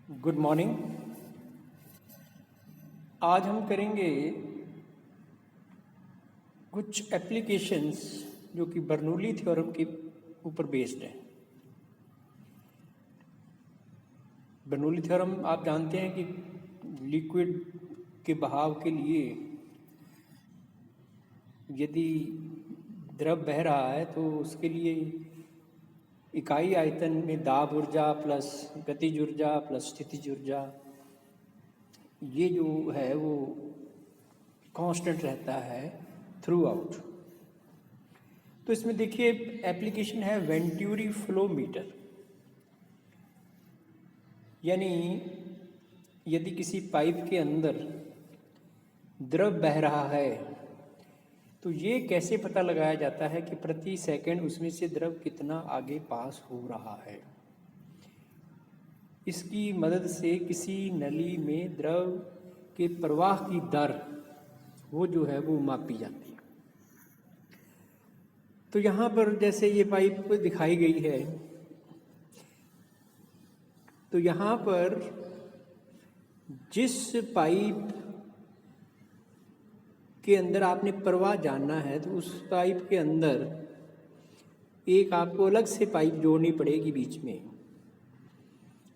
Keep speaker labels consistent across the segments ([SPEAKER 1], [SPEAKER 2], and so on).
[SPEAKER 1] Good morning. आज हम करेंगे कुछ एप्लीकेशंस जो कि बर्नौली थ्योरम के ऊपर बेस्ड है। बर्नौली थ्योरम आप जानते हैं कि लिक्विड के बहाव के लिए यदि द्रव बह रहा है तो उसके लिए इकाई आयतन में दाब ऊर्जा प्लस गतिज ऊर्जा प्लस स्थितिज ऊर्जा ये जो है वो कांस्टेंट रहता है थ्रू आउट। तो इसमें देखिए एप्लीकेशन है वेंटूरी फ्लो मीटर, यानी यदि किसी पाइप के अंदर द्रव बह रहा है तो ये कैसे पता लगाया जाता है कि प्रति सेकंड उसमें से द्रव कितना आगे पास हो रहा है। इसकी मदद से किसी नली में द्रव के प्रवाह की दर वो जो है वो मापी जाती है। तो यहाँ पर जैसे ये पाइप दिखाई गई है, तो यहाँ पर जिस पाइप के अंदर आपने प्रवाह जानना है तो उस पाइप के अंदर एक आपको अलग से पाइप जोड़नी पड़ेगी बीच में।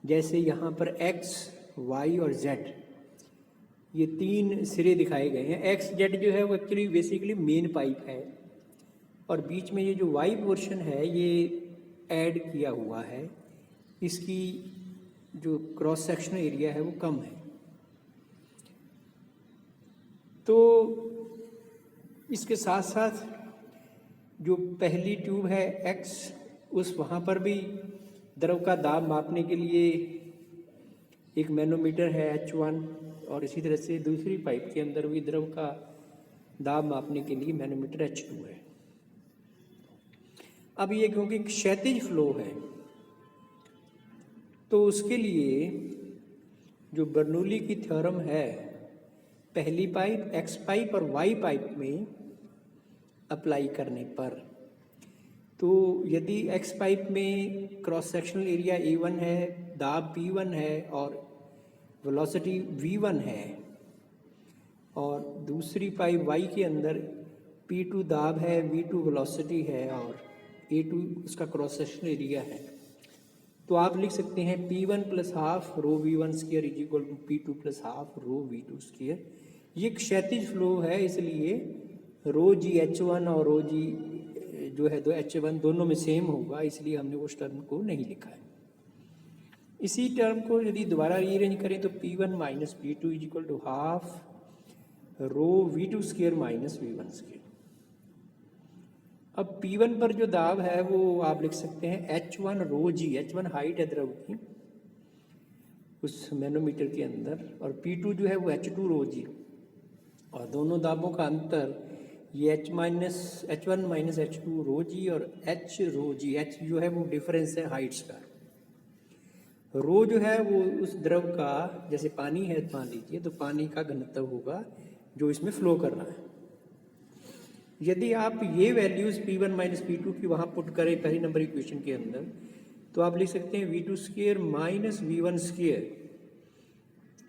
[SPEAKER 1] जैसे यहाँ पर x, y और z ये तीन सिरे दिखाए गए हैं। x, z जो है वो एक्चुअली बेसिकली मेन पाइप है और बीच में ये जो y पोर्शन है ये ऐड किया हुआ है। इसकी जो क्रॉस सेक्शनल एरिया है वो कम है। तो इसके साथ साथ जो पहली ट्यूब है x, उस वहाँ पर भी द्रव का दाब मापने के लिए एक मैनोमीटर है H1 और इसी तरह से दूसरी पाइप के अंदर भी द्रव का दाब मापने के लिए मैनोमीटर H2 है। अब ये क्योंकि क्षैतिज फ्लो है तो उसके लिए जो बर्नौली की थ्योरम है पहली पाइप X पाइप और Y पाइप में अप्लाई करने पर, तो यदि X पाइप में क्रॉस सेक्शनल एरिया A1 है, दाब P1 है और वेलोसिटी V1 है और दूसरी पाइप Y के अंदर P2 दाब है, V2 वेलोसिटी है और A2 उसका क्रॉस सेक्शनल एरिया है, तो आप लिख सकते हैं P1 plus half rho V1 square is equal to P2 plus half rho V2 square. ये क्षैतिज फ्लो है इसलिए रो जी H1 और रो जी जो है दो H1 दोनों में सेम होगा, इसलिए हमने उस टर्म को नहीं लिखा है। इसी टर्म को यदि दोबारा रीअरेंज करें तो P1 minus P2 is equal to half rho V2 square minus V1 square. अब P1 पर जो दाब है वो आप लिख सकते हैं H1 रो जी, H1 हाइट है द्रव की उस मैनोमीटर के अंदर और P2 जो है वो H2 रो जी और दोनों दाबों का अंतर ये H1 माइनस H2 रो जी और H रो जी। H जो है वो डिफरेंस है हाइट्स का। रो जो है वो उस द्रव का, जैसे पानी है मान लीजिए, तो पानी का घनत्व होगा जो इसमें फ्लो कर रहा है। यदि आप ये वैल्यूज P1 माइनस P2 की वहाँ पुट करें पहली नंबर इक्वेशन के अंदर, तो आप लिख सकते हैं V2 square minus V1 square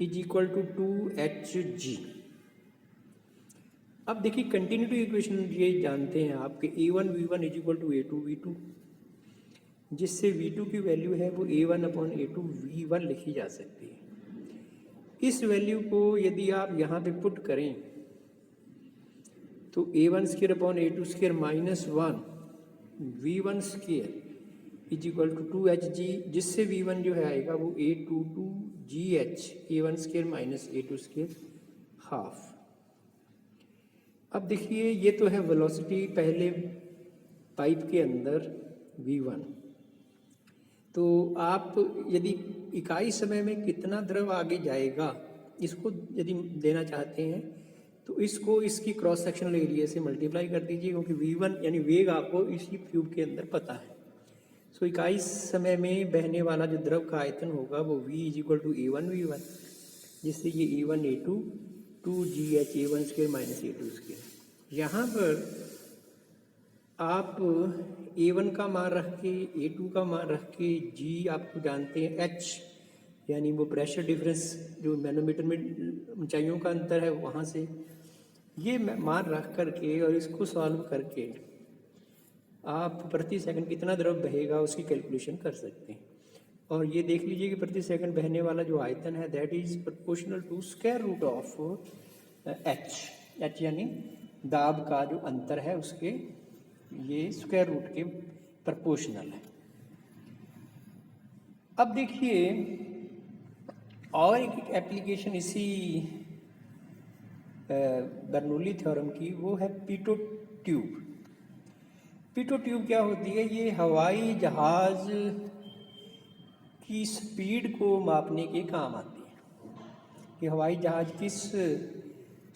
[SPEAKER 1] is equal to 2Hg। अब देखिए कंटिन्यूटी इक्वेशन ये जानते हैं आपके A1 V1 is equal to A2 V2, जिससे V2 की वैल्यू है वो A1 अपॉन A2 V1 लिखी जा सकती है। इस वैल्यू को यदि आप यहाँ पे पुट करें तो A1 square upon A2 square minus 1 V1 square is equal to 2Hg, जिससे V1 जो है आएगा वो A22GH A1 square minus A2 square half. अब देखिए ये तो है वेलोसिटी पहले पाइप के अंदर V1। तो आप यदि इकाई समय में कितना द्रव आगे जाएगा इसको यदि देना चाहते हैं तो इसको इसकी क्रॉस सेक्शनल एरिया से मल्टीप्लाई कर दीजिए, क्योंकि V1 यानी वेग आपको इसी ट्यूब के अंदर पता है। सो इकाई समय में बहने वाला जो द्रव का आयतन होगा वो V is equal to A1 V1, जिससे ये A1 A2 2GH A1 square minus A2 square. यहाँ पर आप A1 का मान रख के A2 का मान रख के G आपको जानते हैं H यानी वो प्रेशर डिफरेंस जो मैनोमीटर में ऊंचाइयों का अंतर है वहाँ से, ये मान रख करके और इसको सॉल्व करके आप प्रति सेकंड कितना द्रव बहेगा उसकी कैलकुलेशन कर सकते हैं। और ये देख लीजिए कि प्रति सेकंड बहने वाला जो आयतन है that is proportional to square root of H यानी दाब का जो अंतर है उसके ये स्क्वायर रूट के प्रोपोर्शनल है। अब देखिए और एक एप्लीकेशन इसी बर्नौली थ्योरम की, वो है पीटो ट्यूब। पीटो ट्यूब क्या होती है? ये हवाई जहाज़ की स्पीड को मापने के काम आती है कि हवाई जहाज़ किस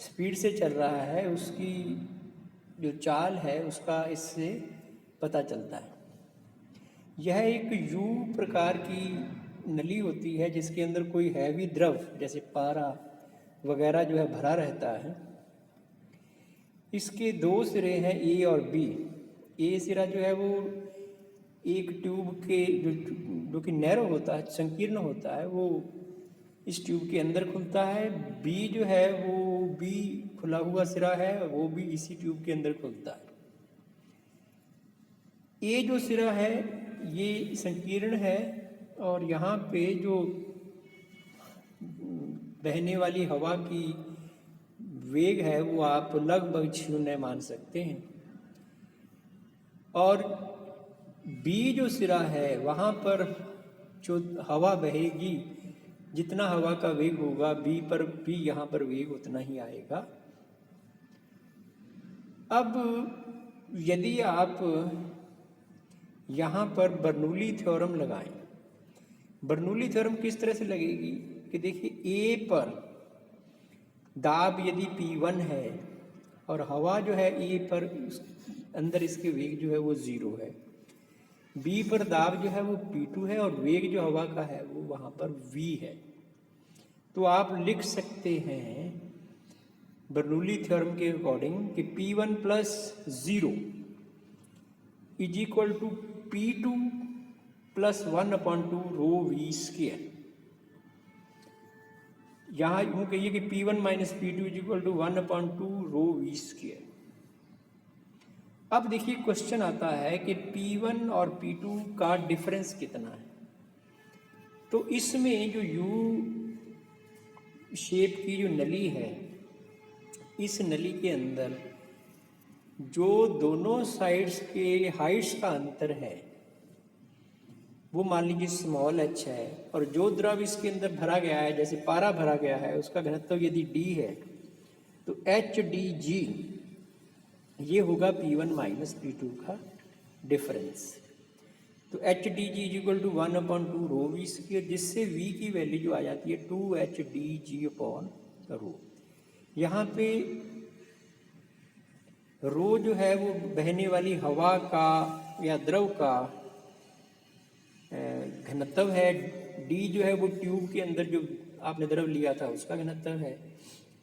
[SPEAKER 1] स्पीड से चल रहा है, उसकी जो चाल है उसका इससे पता चलता है। यह एक यू प्रकार की नली होती है जिसके अंदर कोई हैवी द्रव जैसे पारा वगैरह जो है भरा रहता है। इसके दो सिरे हैं ए और बी। ए सिरा जो है वो एक ट्यूब के जो कि नैरो होता है, संकीर्ण होता है, वो इस ट्यूब के अंदर खुलता है। बी जो है वो बी खुला हुआ सिरा है, वो भी इसी ट्यूब के अंदर खुलता है। ए जो सिरा है ये संकीर्ण है और यहाँ पे जो बहने वाली हवा की वेग है वो आप लगभग 0 मान सकते हैं। और बी जो सिरा है वहाँ पर जो हवा बहेगी, जितना हवा का वेग होगा बी पर भी यहाँ पर वेग उतना ही आएगा। अब यदि आप यहाँ पर बर्नौली थ्योरम लगाएं, बर्नौली थ्योरम किस तरह से लगेगी कि देखिए ए पर दाब यदि P1 है और हवा जो है ए पर अंदर इसके वेग जो है वो 0 है, बी पर दाब जो है वो P2 है और वेग जो हवा का है वो वहाँ पर V है, तो आप लिख सकते हैं बर्नौली थ्योरम के अकॉर्डिंग कि P1 plus 0 is equal to P2 plus 1/2 rho V square. यहाँ यूँ कहिए कि P1 minus P2 is equal to 1/2 rho V square. अब देखिए क्वेश्चन आता है कि P1 और P2 का डिफरेंस कितना है। तो इसमें जो यू शेप की जो नली है, इस नली के अंदर जो दोनों साइड्स के हाइट्स का अंतर है वो मान लीजिए स्मॉल h है, और जो द्रव इसके अंदर भरा गया है जैसे पारा भरा गया है उसका घनत्व यदि d है तो HdG ये होगा P1 माइनस P2 का डिफरेंस। तो HdG is equal to 1/2 rho V square, जिससे V की वैल्यू जो आ जाती है 2HdG अपॉन रो। यहाँ पे रो जो है वो बहने वाली हवा का या द्रव का घनत्व है, डी जो है वो ट्यूब के अंदर जो आपने द्रव लिया था उसका घनत्व है,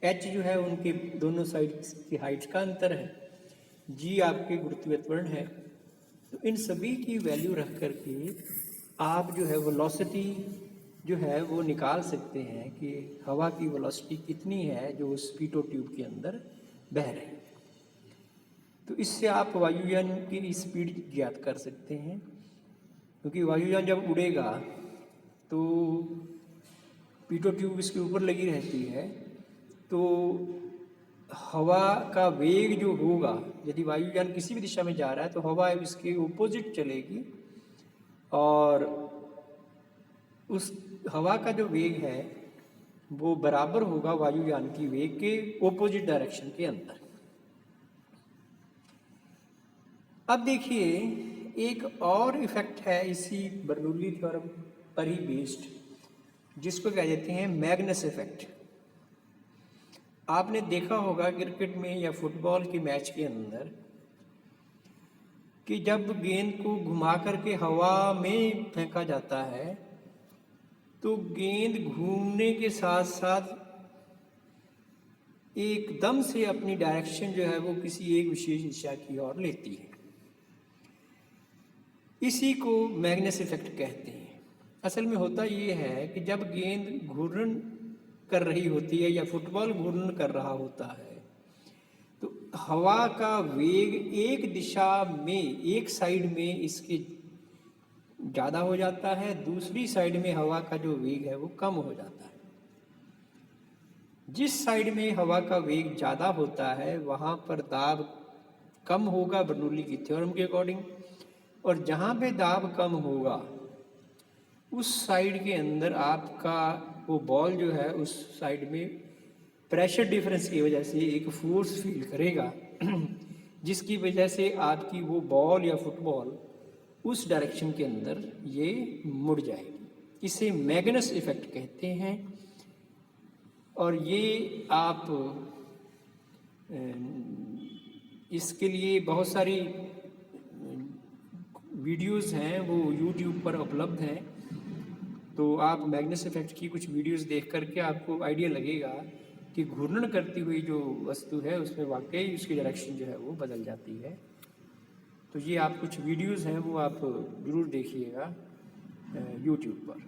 [SPEAKER 1] एच जो है उनके दोनों साइड की हाइट का अंतर है, जी आपके गुरुत्वीय त्वरण है। तो इन सभी की वैल्यू रख करके आप जो है वेलोसिटी जो है वो निकाल सकते हैं कि हवा की वेलोसिटी कितनी है जो उस पीटो ट्यूब के अंदर बह रही है। तो इससे आप वायुयान की स्पीड ज्ञात कर सकते हैं, क्योंकि वायुयान जब उड़ेगा तो पीटो ट्यूब इसके ऊपर लगी रहती है, तो हवा का वेग जो होगा, यदि वायुयान किसी भी दिशा में जा रहा है तो हवा इसके ऑपोजिट चलेगी और उस हवा का जो वेग है वो बराबर होगा वायुयान की वेग के ऑपोजिट डायरेक्शन के अंदर। अब देखिए एक और इफेक्ट है इसी बर्नौली थ्योरम पर ही बेस्ड, जिसको कह देते हैं मैग्नस इफेक्ट। आपने देखा होगा क्रिकेट में या फुटबॉल के मैच के अंदर कि जब गेंद को घुमा करके हवा में फेंका जाता है तो गेंद घूमने के साथ साथ एकदम से अपनी डायरेक्शन जो है वो किसी एक विशेष दिशा की ओर लेती है। इसी को मैग्नस इफेक्ट कहते हैं। असल में होता ये है कि जब गेंद घूर्णन कर रही होती है या फुटबॉल घूर्णन कर रहा होता है, तो हवा का वेग एक दिशा में, एक साइड में इसके ज़्यादा हो जाता है, दूसरी साइड में हवा का जो वेग है वो कम हो जाता है। जिस साइड में हवा का वेग ज़्यादा होता है वहाँ पर दाब कम होगा बर्नौली की थ्योरम के अकॉर्डिंग, और जहाँ पे दाब कम होगा उस साइड के अंदर आपका वो बॉल जो है उस साइड में प्रेशर डिफरेंस की वजह से एक फोर्स फील करेगा जिसकी वजह से आपकी वो बॉल या फुटबॉल उस डायरेक्शन के अंदर ये मुड़ जाएगी। इसे मैग्नस इफेक्ट कहते हैं। और ये आप इसके लिए बहुत सारी वीडियोस हैं वो यूट्यूब पर उपलब्ध हैं, तो आप मैग्नस इफेक्ट की कुछ वीडियोस देख करके आपको आइडिया लगेगा कि घूर्णन करती हुई जो वस्तु है उसमें वाकई उसकी डायरेक्शन जो है वो बदल जाती है। तो ये आप कुछ वीडियोस हैं वो आप ज़रूर देखिएगा यूट्यूब पर।